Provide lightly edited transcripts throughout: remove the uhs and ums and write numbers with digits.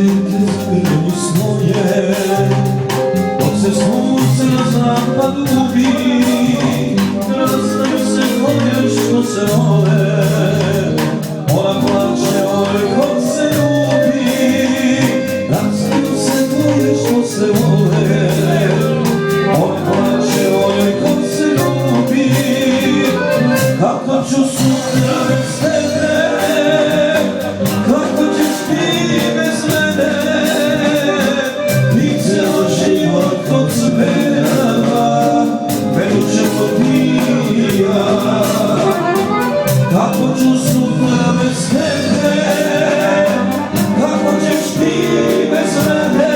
te zagrljeni svoje, dok se sunce na zapad gubi, rastaju se koje što se vole. Ona plače, oj ko se ljubi, rastaju se koje što se vole. Ona plače, oj ko se ljubi, kako ću sutra bez tebe, kako ćeš ti bez mene, i ceo život kod cveta, verućemo ti i ja. Kako ću sutra bez tebe, kako ćeš ti bez mene,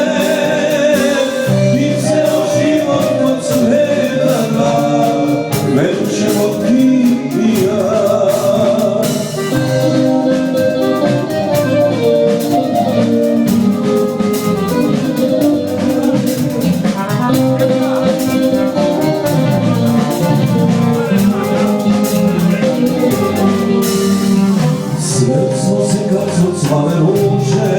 i ceo život kod cveta, verućemo ti i ja. Srcno se kad su cvale ruže,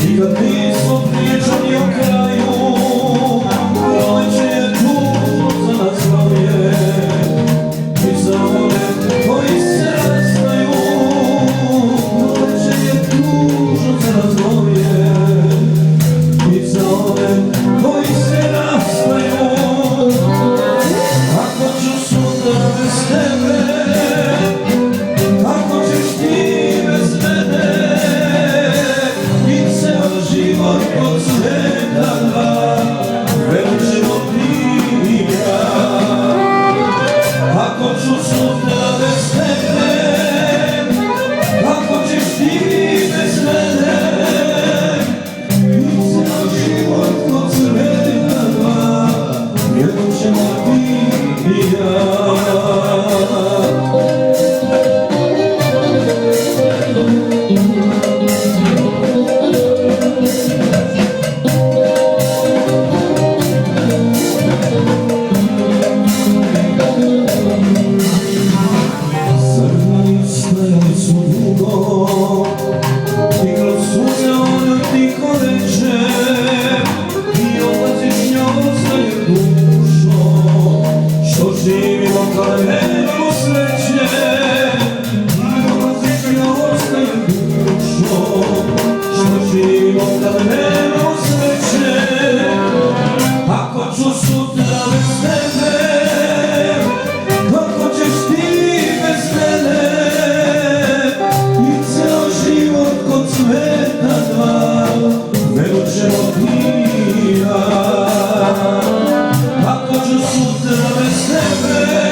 i kad nismo pričali o kraju, proleće je tužno za nas dvoje, i za one koji se rastaju. Proleće je tužno za nas dvoje, i za one koji se rastaju. Kako ću sutra bez tebe, kako ćeš ti bez mene, i ceo život kod sveta dva, verućemo ti i ja. Kako ću sutra bez tebe, kako ćeš ti bez mene, i ceo život kod sveta dva, verućemo ti i ja. Stajali su dugo, i kroz suze ono tiho reče, i odlaziš njoj ostaje dušo, što živimo kad nemamo sreće. I odlaziš njoj ostaje dušo, što živimo kad nemamo sreće. Ako ću sutra bez tebe, kako ćeš ti bez mene, kod sveta dva, verućemo ti i ja. Kako ću sutra bez tebe,